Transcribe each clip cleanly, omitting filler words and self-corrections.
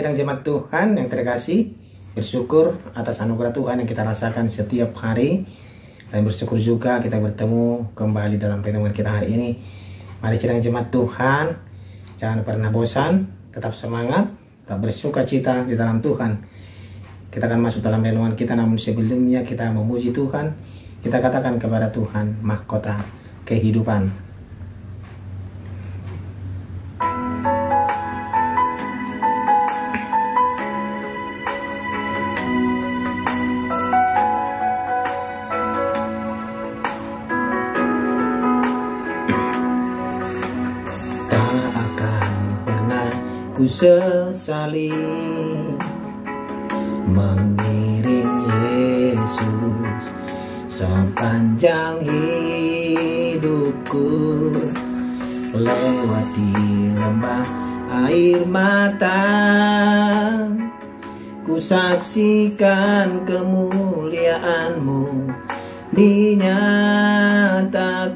sidang jemaat Tuhan yang terkasih, bersyukur atas anugerah Tuhan yang kita rasakan setiap hari, dan bersyukur juga kita bertemu kembali dalam renungan kita hari ini. Mari sidang jemaat Tuhan, jangan pernah bosan, tetap semangat, tetap bersuka cita di dalam Tuhan. Kita akan masuk dalam renungan kita, namun sebelumnya kita memuji Tuhan. Kita katakan kepada Tuhan, mahkota kehidupan. Ku sesali mengiring Yesus sepanjang hidupku, lewati lembah air mata, ku saksikan kemuliaan-Mu dinyatakan.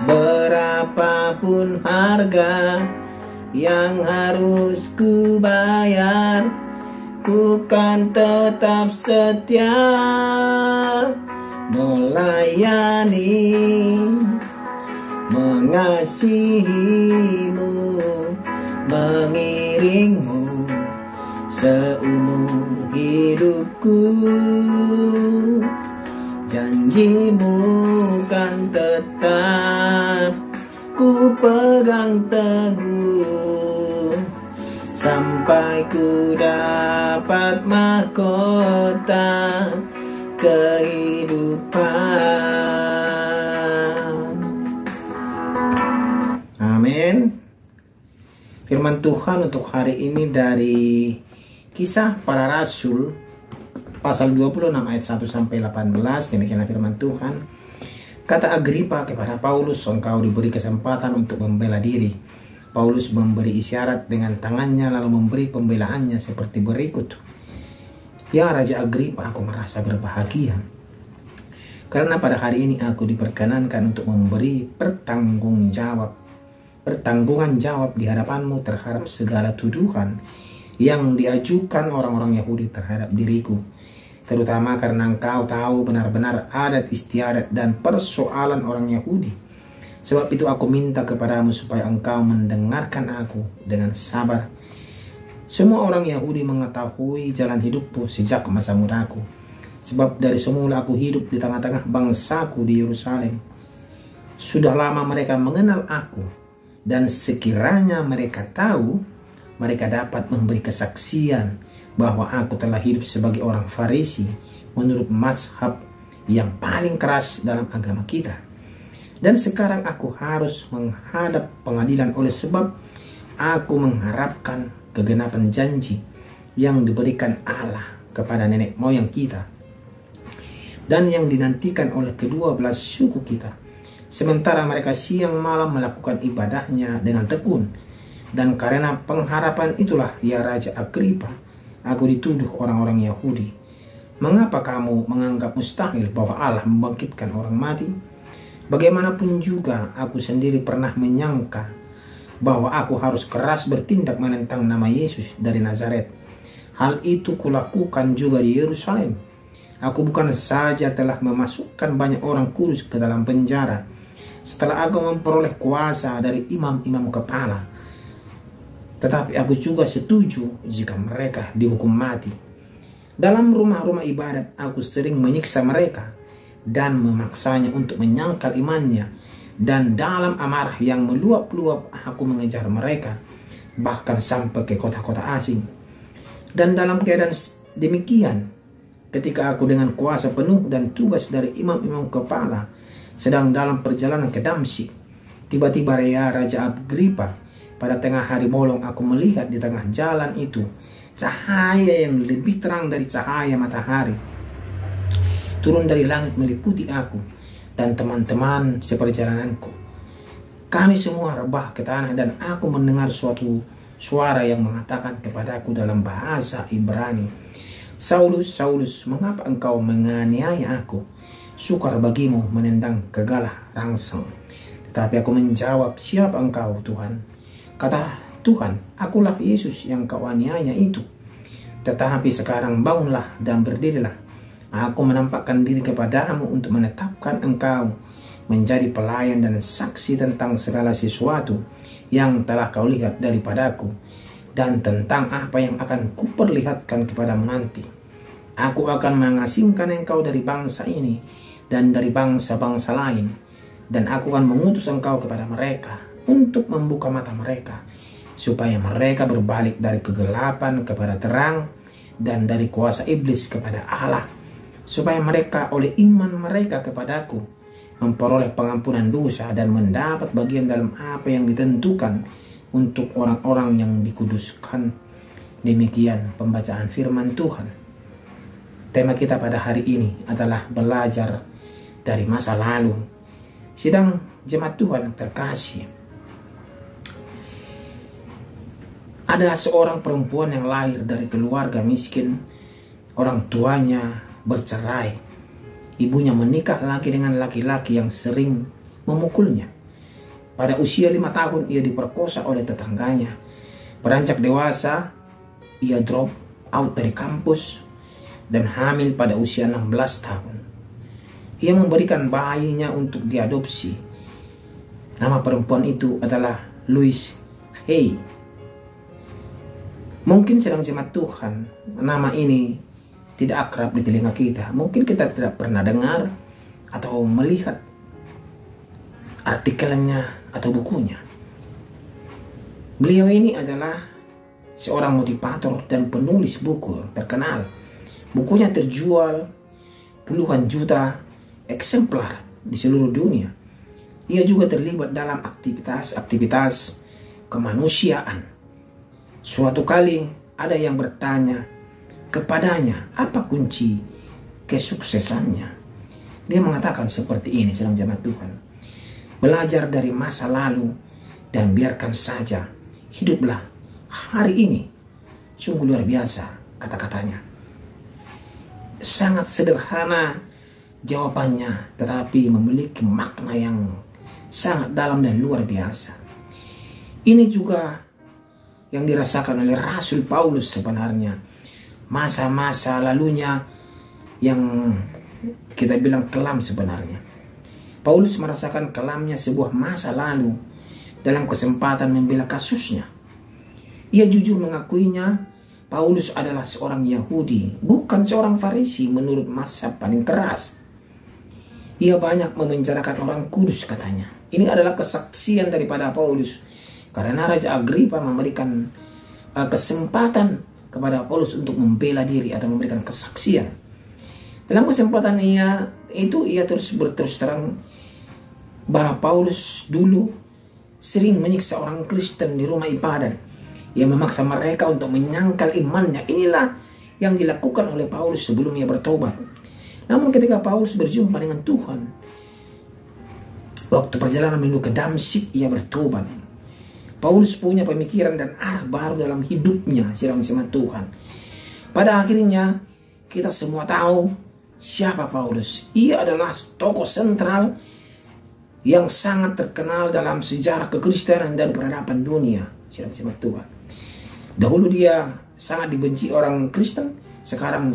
Berapapun harga yang harus ku bayar, ku kan tetap setia melayani, mengasihi-Mu, mengiring-Mu seumur hidupku. Janji-Mu kan tetap ku pegang teguh, sampai ku dapat mahkota kehidupan. Amin. Firman Tuhan untuk hari ini dari Kisah Para Rasul pasal 26 ayat 1 sampai 18. Demikianlah firman Tuhan. Kata Agripa kepada Paulus, engkau diberi kesempatan untuk membela diri. Paulus memberi isyarat dengan tangannya lalu memberi pembelaannya seperti berikut. Ya Raja Agripa, aku merasa berbahagia karena pada hari ini aku diperkenankan untuk memberi pertanggungan jawab di hadapanmu terhadap segala tuduhan yang diajukan orang-orang Yahudi terhadap diriku, terutama karena engkau tahu benar-benar adat istiadat dan persoalan orang Yahudi. Sebab itu aku minta kepadamu supaya engkau mendengarkan aku dengan sabar. Semua orang Yahudi mengetahui jalan hidupku sejak masa mudaku, sebab dari semula aku hidup di tengah-tengah bangsaku di Yerusalem. Sudah lama mereka mengenal aku, dan sekiranya mereka tahu, mereka dapat memberi kesaksian bahwa aku telah hidup sebagai orang Farisi menurut mazhab yang paling keras dalam agama kita. Dan sekarang aku harus menghadap pengadilan oleh sebab aku mengharapkan kegenapan janji yang diberikan Allah kepada nenek moyang kita dan yang dinantikan oleh kedua belas suku kita. Sementara mereka siang malam melakukan ibadahnya dengan tekun. Dan karena pengharapan itulah, ya Raja Agripa, aku dituduh orang-orang Yahudi. Mengapa kamu menganggap mustahil bahwa Allah membangkitkan orang mati? Bagaimanapun juga aku sendiri pernah menyangka bahwa aku harus keras bertindak menentang nama Yesus dari Nazaret. Hal itu kulakukan juga di Yerusalem. Aku bukan saja telah memasukkan banyak orang kudus ke dalam penjara setelah aku memperoleh kuasa dari imam-imam kepala, tetapi aku juga setuju jika mereka dihukum mati. Dalam rumah-rumah ibadat aku sering menyiksa mereka dan memaksanya untuk menyangkal imannya. Dan dalam amarah yang meluap-luap aku mengejar mereka, bahkan sampai ke kota-kota asing. Dan dalam keadaan demikian, ketika aku dengan kuasa penuh dan tugas dari imam-imam kepala sedang dalam perjalanan ke Damsyik, tiba-tiba ya Raja Agripa, pada tengah hari bolong aku melihat di tengah jalan itu cahaya yang lebih terang dari cahaya matahari turun dari langit meliputi aku dan teman-teman seperjalananku. Kami semua rebah ke tanah dan aku mendengar suatu suara yang mengatakan kepadaku dalam bahasa Ibrani, Saulus, Saulus, mengapa engkau menganiaya aku? Sukar bagimu menendang kegalah rangsang. Tetapi aku menjawab, siapa engkau Tuhan? Tuhan, akulah Yesus yang kau aniaya itu. Tetapi sekarang bangunlah dan berdirilah. Aku menampakkan diri kepadamu untuk menetapkan engkau menjadi pelayan dan saksi tentang segala sesuatu yang telah kau lihat daripadaku, dan tentang apa yang akan kuperlihatkan kepadamu nanti. Aku akan mengasingkan engkau dari bangsa ini dan dari bangsa-bangsa lain, dan aku akan mengutus engkau kepada mereka untuk membuka mata mereka, supaya mereka berbalik dari kegelapan kepada terang dan dari kuasa iblis kepada Allah, supaya mereka oleh iman mereka kepadaku memperoleh pengampunan dosa dan mendapat bagian dalam apa yang ditentukan untuk orang-orang yang dikuduskan. Demikian pembacaan firman Tuhan. Tema kita pada hari ini adalah belajar dari masa lalu. Sidang jemaat Tuhan terkasih, ada seorang perempuan yang lahir dari keluarga miskin. Orang tuanya bercerai. Ibunya menikah lagi dengan laki-laki yang sering memukulnya. Pada usia 5 tahun ia diperkosa oleh tetangganya. Beranjak dewasa, ia drop out dari kampus dan hamil pada usia 16 tahun. Ia memberikan bayinya untuk diadopsi. Nama perempuan itu adalah Louise Hay. Mungkin sedang jemaat Tuhan, nama ini tidak akrab di telinga kita. Mungkin kita tidak pernah dengar atau melihat artikelnya atau bukunya. Beliau ini adalah seorang motivator dan penulis buku terkenal. Bukunya terjual puluhan juta eksemplar di seluruh dunia. Ia juga terlibat dalam aktivitas kemanusiaan. Suatu kali ada yang bertanya kepadanya, apa kunci kesuksesannya? Dia mengatakan seperti ini, sedang jemaat Tuhan. Belajar dari masa lalu dan biarkan saja hiduplah hari ini. Sungguh luar biasa kata-katanya. Sangat sederhana jawabannya, tetapi memiliki makna yang sangat dalam dan luar biasa. Ini juga yang dirasakan oleh Rasul Paulus sebenarnya. Masa-masa lalunya yang kita bilang kelam sebenarnya. Paulus merasakan kelamnya sebuah masa lalu dalam kesempatan membela kasusnya. Ia jujur mengakuinya. Paulus adalah seorang Yahudi, bukan seorang Farisi menurut mazhab paling keras. Ia banyak memenjarakan orang kudus, katanya. Ini adalah kesaksian daripada Paulus, karena Raja Agripa memberikan kesempatan kepada Paulus untuk membela diri atau memberikan kesaksian. Dalam kesempatan ia terus berterus terang bahwa Paulus dulu sering menyiksa orang Kristen di rumah ibadat. Ia memaksa mereka untuk menyangkal imannya. Inilah yang dilakukan oleh Paulus sebelum ia bertobat. Namun ketika Paulus berjumpa dengan Tuhan, waktu perjalanan menuju ke Damsyik, ia bertobat. Paulus punya pemikiran dan arah baru dalam hidupnya, sedang jemaat Tuhan. Pada akhirnya kita semua tahu siapa Paulus. Ia adalah tokoh sentral yang sangat terkenal dalam sejarah kekristenan dan peradaban dunia, sedang jemaat Tuhan. Dahulu dia sangat dibenci orang Kristen. Sekarang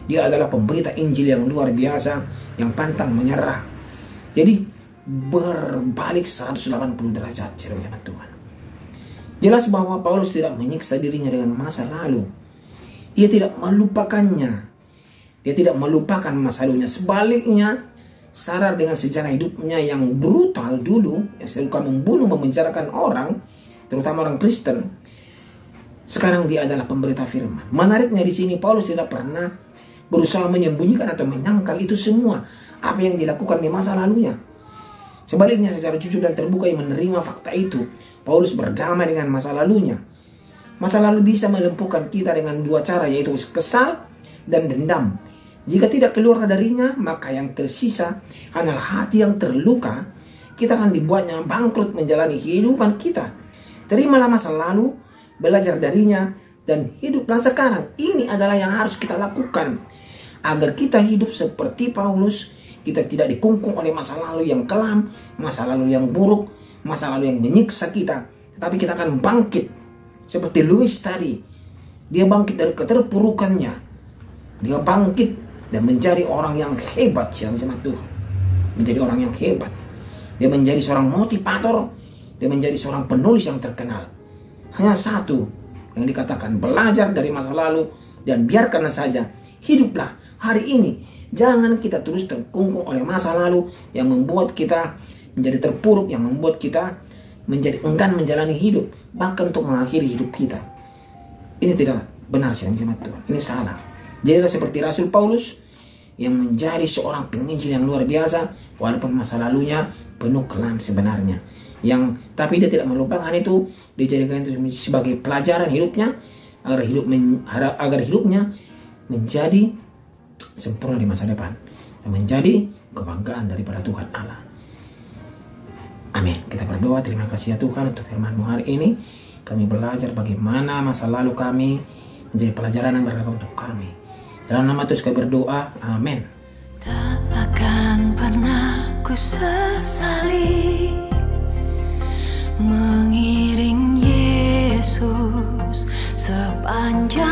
dia adalah pemberita Injil yang luar biasa, yang pantang menyerah. Jadi berbalik 180 derajat, jemaat Tuhan. Jelas bahwa Paulus tidak menyiksa dirinya dengan masa lalu. Ia tidak melupakannya. Dia tidak melupakan masa lalunya. Sebaliknya, sadar dengan sejarah hidupnya yang brutal dulu, yang suka membunuh, memenjarakan orang, terutama orang Kristen. Sekarang dia adalah pemberita firman. Menariknya di sini Paulus tidak pernah berusaha menyembunyikan atau menyangkal itu semua apa yang dilakukan di masa lalunya. Sebaliknya, secara jujur dan terbuka ia menerima fakta itu. Paulus berdamai dengan masa lalunya. Masa lalu bisa melumpuhkan kita dengan dua cara, yaitu kesal dan dendam. Jika tidak keluar darinya, maka yang tersisa hanyalah hati yang terluka. Kita akan dibuatnya bangkrut menjalani kehidupan kita. Terimalah masa lalu, belajar darinya, dan hiduplah sekarang. Ini adalah yang harus kita lakukan agar kita hidup seperti Paulus. Kita tidak dikungkung oleh masa lalu yang kelam, masa lalu yang buruk, masa lalu yang menyiksa kita, tetapi kita akan bangkit Seperti Louis tadi, dia bangkit dari keterpurukannya. Dia bangkit dan menjadi orang yang hebat sama Tuhan. Menjadi orang yang hebat. Dia menjadi seorang motivator. Dia menjadi seorang penulis yang terkenal. Hanya satu yang dikatakan, belajar dari masa lalu dan biarkan saja. Hiduplah hari ini. Jangan kita terus terkungkung oleh masa lalu yang membuat kita menjadi terpuruk, yang membuat kita menjadi enggan menjalani hidup, bahkan untuk mengakhiri hidup kita. Ini tidak benar sama Tuhan. Ini salah. Jadilah seperti Rasul Paulus yang menjadi seorang penginjil yang luar biasa, walaupun masa lalunya penuh kelam sebenarnya. Tapi dia tidak melupakan itu, dijadikan itu sebagai pelajaran hidupnya agar hidupnya menjadi sempurna di masa depan dan menjadi kebanggaan daripada Tuhan Allah. Amin. Kita berdoa, terima kasih ya Tuhan untuk firman-Mu hari ini. Kami belajar bagaimana masa lalu kami menjadi pelajaran yang berharga untuk kami. Dalam nama Tuhan kami berdoa. Amin. Tak akan pernah ku sesali mengiring Yesus sepanjang